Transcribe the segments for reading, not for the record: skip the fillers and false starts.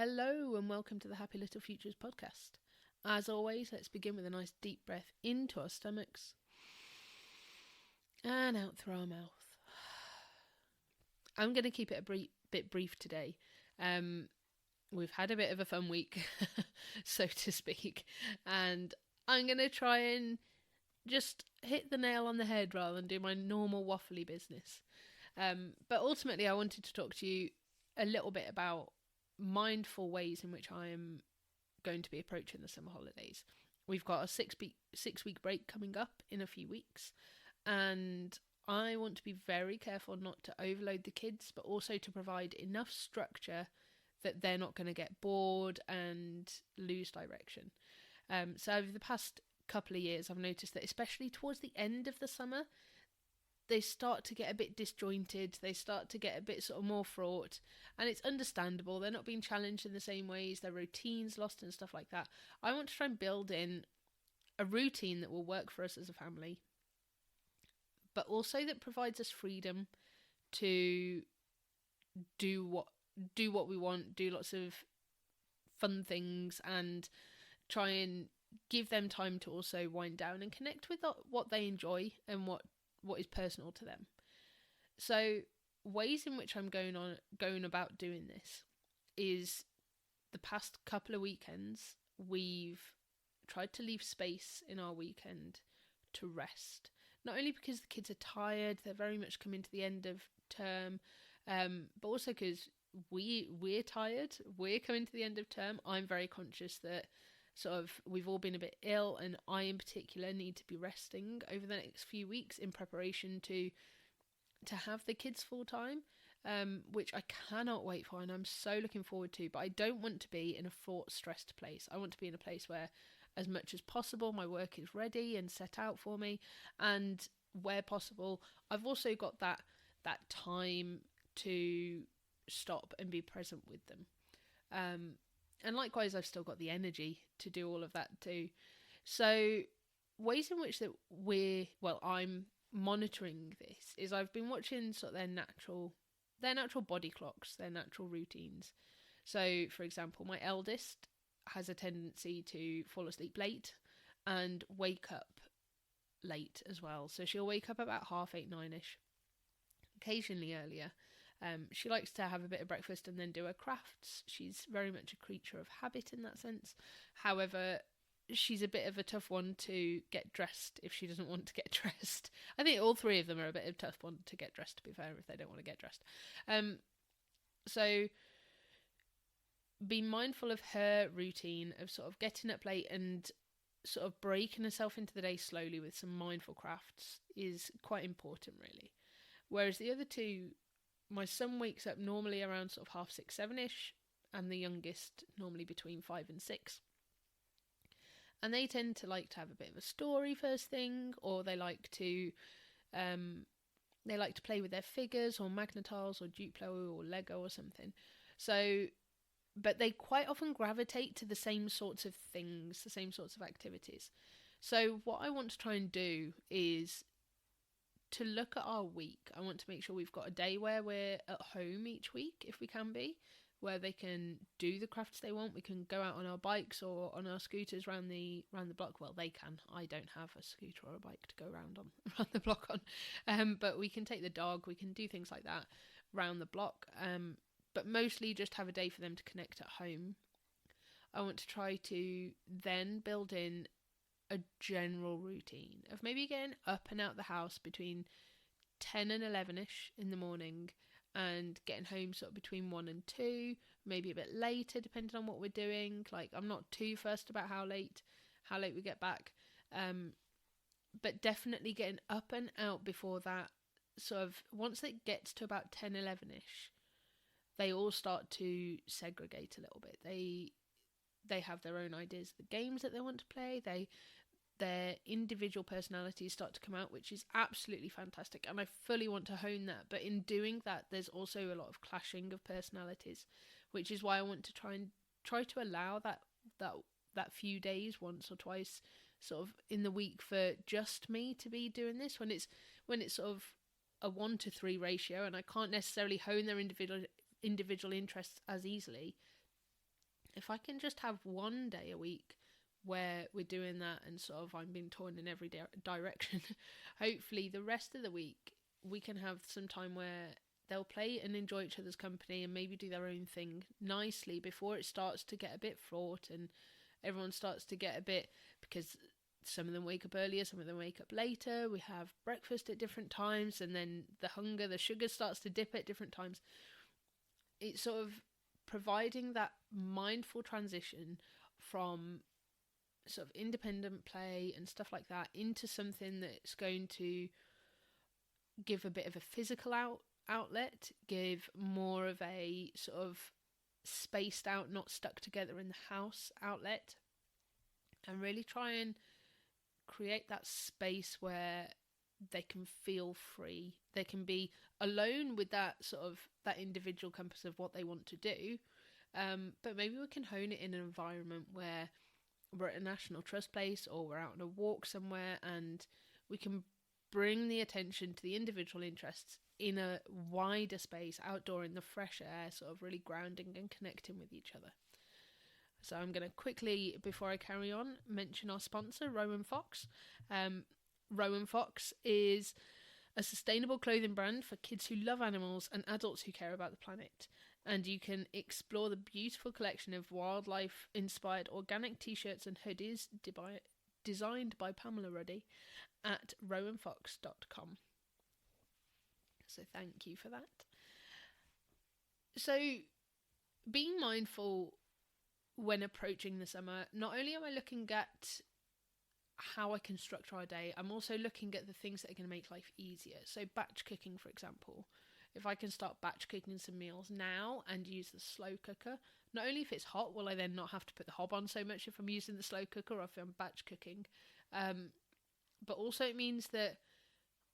Hello and welcome to the Happy Little Futures podcast. As always, let's begin with a nice deep breath into our stomachs and out through our mouth. I'm going to keep it a bit brief today. We've had a bit of a fun week, so to speak, and I'm going to try and just hit the nail on the head rather than do my normal waffly business. But ultimately, I wanted to talk to you a little bit about mindful ways in which I am going to be approaching the summer holidays. We've got a six week break coming up in a few weeks, and I want to be very careful not to overload the kids, but also to provide enough structure that they're not going to get bored and lose direction. So over the past couple of years, I've noticed that especially towards the end of the summer, they start to get a bit disjointed, they start to get a bit sort of more fraught, and it's understandable. They're not being challenged in the same ways, their routines lost and stuff like that. I want to try and build in a routine that will work for us as a family, but also that provides us freedom to do what we want, do lots of fun things, and try and give them time to also wind down and connect with what they enjoy and what is personal to them. So ways in which I'm going about doing this is the past couple of weekends we've tried to leave space in our weekend to rest. Not only because the kids are tired, they're very much coming to the end of term, but also because we're tired, we're coming to the end of term. I'm very conscious that sort of we've all been a bit ill, and I in particular need to be resting over the next few weeks in preparation to have the kids full time, which I cannot wait for and I'm so looking forward to. But I don't want to be in a fraught, stressed place. I want to be in a place where as much as possible my work is ready and set out for me, and where possible I've also got that time to stop and be present with them. And likewise, I've still got the energy to do all of that too. So ways in which that I'm monitoring this is I've been watching sort of their natural body clocks, their natural routines. So, for example, my eldest has a tendency to fall asleep late and wake up late as well. So she'll wake up about 8:30, 9ish, occasionally earlier. She likes to have a bit of breakfast and then do her crafts. She's very much a creature of habit in that sense. However, she's a bit of a tough one to get dressed if she doesn't want to get dressed. I think all three of them are a bit of a tough one to get dressed, to be fair, if they don't want to get dressed. So be mindful of her routine of sort of getting up late and sort of breaking herself into the day slowly with some mindful crafts is quite important, really. Whereas the other two, my son wakes up normally around sort of 6:30, 7ish, and the youngest normally between 5 and 6. And they tend to like to have a bit of a story first thing, or they like to play with their figures or Magna-Tiles or Duplo or Lego or something. So, but they quite often gravitate to the same sorts of things, the same sorts of activities. So what I want to try and do is to look at our week. I want to make sure we've got a day where we're at home each week, if we can be, where they can do the crafts they want. We can go out on our bikes or on our scooters around the block. Well, they can. I don't have a scooter or a bike to go around the block on. But we can take the dog. We can do things like that round the block. But mostly just have a day for them to connect at home. I want to try to then build in a general routine of maybe getting up and out the house between 10 and 11ish in the morning, and getting home sort of between 1 and 2, maybe a bit later depending on what we're doing. Like, I'm not too fussed about how late we get back, but definitely getting up and out before that. Sort of once it gets to about 10, 11ish, they all start to segregate a little bit. They have their own ideas of the games that they want to play. Their individual personalities start to come out, which is absolutely fantastic, and I fully want to hone that. But in doing that, there's also a lot of clashing of personalities, which is why I want to try to allow that few days, once or twice sort of in the week, for just me to be doing this. When it's sort of a 1-to-3 ratio and I can't necessarily hone their individual interests as easily, if I can just have one day a week where we're doing that and sort of I'm being torn in every direction, hopefully the rest of the week we can have some time where they'll play and enjoy each other's company and maybe do their own thing nicely before it starts to get a bit fraught and everyone starts to get a bit, because some of them wake up earlier, some of them wake up later, we have breakfast at different times, and then the sugar starts to dip at different times. It's sort of providing that mindful transition from sort of independent play and stuff like that into something that's going to give a bit of a physical outlet, give more of a sort of spaced out, not stuck together in the house outlet, and really try and create that space where they can feel free. They can be alone with that sort of that individual compass of what they want to do, but maybe we can hone it in an environment where we're at a National Trust place or we're out on a walk somewhere, and we can bring the attention to the individual interests in a wider space, outdoor in the fresh air, sort of really grounding and connecting with each other. So I'm going to quickly, before I carry on, mention our sponsor, Rowan Fox. Rowan Fox is a sustainable clothing brand for kids who love animals and adults who care about the planet. And you can explore the beautiful collection of wildlife-inspired organic t-shirts and hoodies designed by Pamela Ruddy at rowanfox.com. So thank you for that. So being mindful when approaching the summer, not only am I looking at how I can structure our day, I'm also looking at the things that are going to make life easier. So batch cooking, for example. If I can start batch cooking some meals now and use the slow cooker, not only if it's hot, will I then not have to put the hob on so much if I'm using the slow cooker or if I'm batch cooking, but also it means that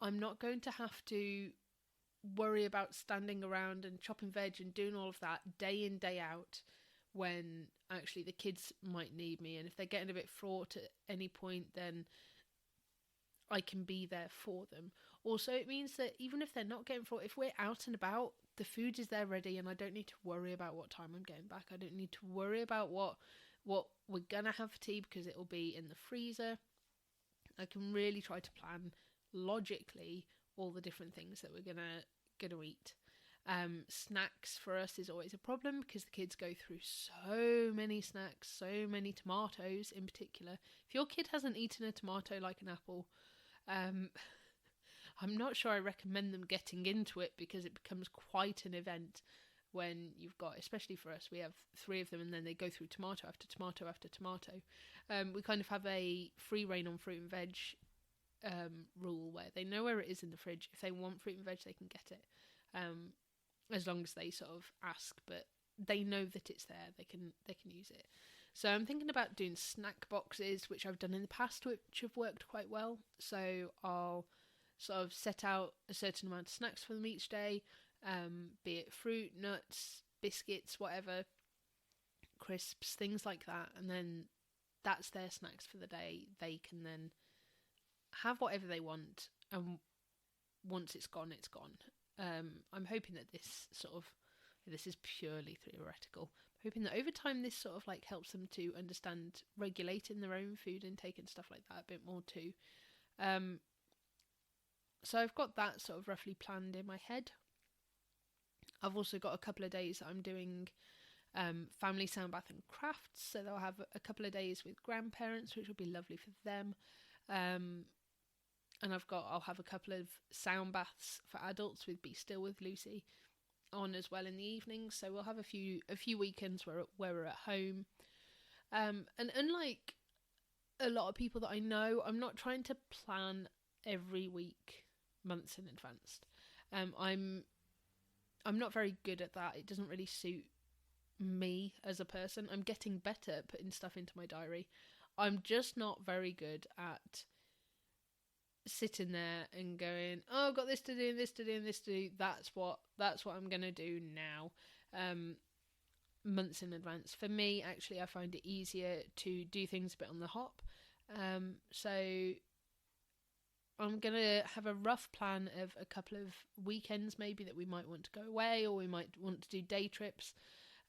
I'm not going to have to worry about standing around and chopping veg and doing all of that day in, day out, when actually the kids might need me. And if they're getting a bit fraught at any point, then I can be there for them. Also, it means that even if they're not getting fraught, if we're out and about, the food is there ready and I don't need to worry about what time I'm getting back. I don't need to worry about what we're gonna have for tea because it will be in the freezer. I can really try to plan logically all the different things that we're gonna eat. Snacks for us is always a problem because the kids go through so many snacks, so many tomatoes in particular. If your kid hasn't eaten a tomato like an apple, I'm not sure I recommend them getting into it because it becomes quite an event when you've got, especially for us, we have 3 of them and then they go through tomato after tomato after tomato. We kind of have a free reign on fruit and veg rule where they know where it is in the fridge. If they want fruit and veg, they can get it. As long as they sort of ask, but they know that it's there, they can use it. So I'm thinking about doing snack boxes, which I've done in the past, which have worked quite well. So I'll sort of set out a certain amount of snacks for them each day, be it fruit, nuts, biscuits, whatever, crisps, things like that, and then that's their snacks for the day. They can then have whatever they want, and once it's gone, it's gone. I'm hoping that this is purely theoretical. I'm hoping that over time this sort of like helps them to understand regulating their own food intake and stuff like that a bit more too. So I've got that sort of roughly planned in my head. I've also got a couple of days that I'm doing family sound bath and crafts, so they'll have a couple of days with grandparents, which will be lovely for them. And I'll have a couple of sound baths for adults with Be Still with Lucy on as well in the evening. So we'll have a few weekends where we're at home. And unlike a lot of people that I know, I'm not trying to plan every week months in advance. I'm not very good at that. It doesn't really suit me as a person. I'm getting better at putting stuff into my diary. I'm just not very good at sitting there and going, oh, I've got this to do and this to do and this to do. That's what I'm gonna do now. Months in advance. For me, actually, I find it easier to do things a bit on the hop. So I'm gonna have a rough plan of a couple of weekends maybe that we might want to go away, or we might want to do day trips.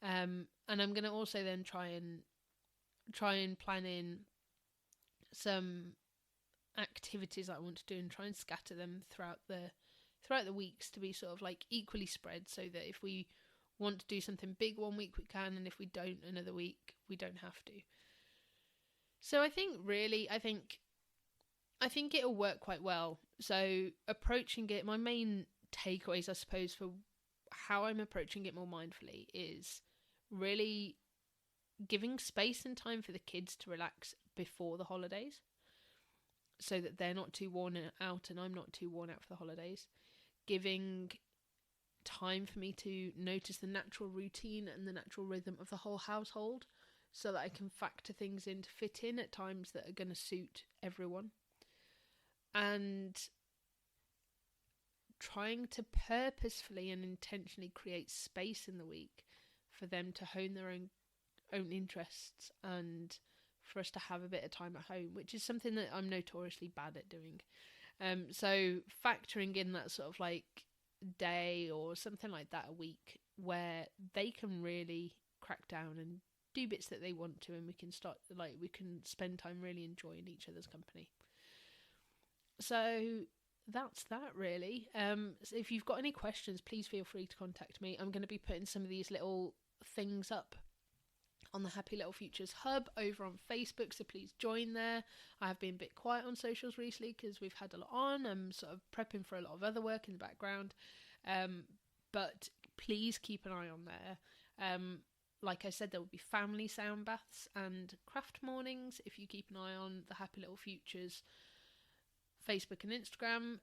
And I'm going to also then try and plan in some activities that I want to do and try and scatter them throughout the weeks to be sort of like equally spread, so that if we want to do something big one week we can, and if we don't another week we don't have to. So I think it'll work quite well. So approaching it, my main takeaways I suppose for how I'm approaching it more mindfully is really giving space and time for the kids to relax before the holidays, so that they're not too worn out and I'm not too worn out for the holidays. Giving time for me to notice the natural routine and the natural rhythm of the whole household, so that I can factor things in to fit in at times that are going to suit everyone. And trying to purposefully and intentionally create space in the week for them to hone their own interests, and for us to have a bit of time at home, which is something that I'm notoriously bad at doing. So factoring in that sort of like day or something like that a week where they can really crack down and do bits that they want to, and we can spend time really enjoying each other's company. So that's that really. So if you've got any questions, please feel free to contact me. I'm going to be putting some of these little things up on the Happy Little Futures Hub over on Facebook, so please join there. I have been a bit quiet on socials recently because we've had a lot on. I'm sort of prepping for a lot of other work in the background, but please keep an eye on there. Like I said, there will be family sound baths and craft mornings if you keep an eye on the Happy Little Futures Facebook and Instagram.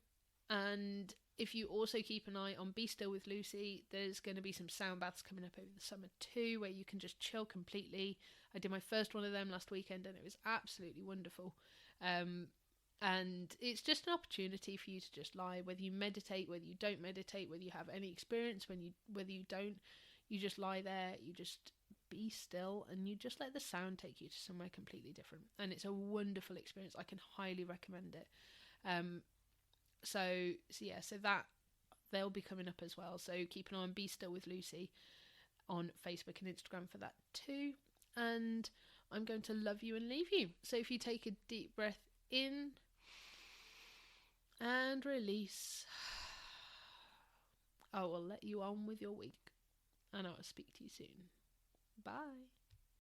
And if you also keep an eye on Be Still with Lucy, there's going to be some sound baths coming up over the summer too, where you can just chill completely. I did my first one of them last weekend and it was absolutely wonderful. And it's just an opportunity for you to just lie, whether you meditate, whether you don't meditate, whether you have any experience, whether you don't, you just lie there, you just be still, and you just let the sound take you to somewhere completely different. And it's a wonderful experience. I can highly recommend it. So that they'll be coming up as well. So keep an eye on Be Still with Lucy on Facebook and Instagram for that too. And I'm going to love you and leave you. So if you take a deep breath in and release, I will let you on with your week, and I will speak to you soon. Bye.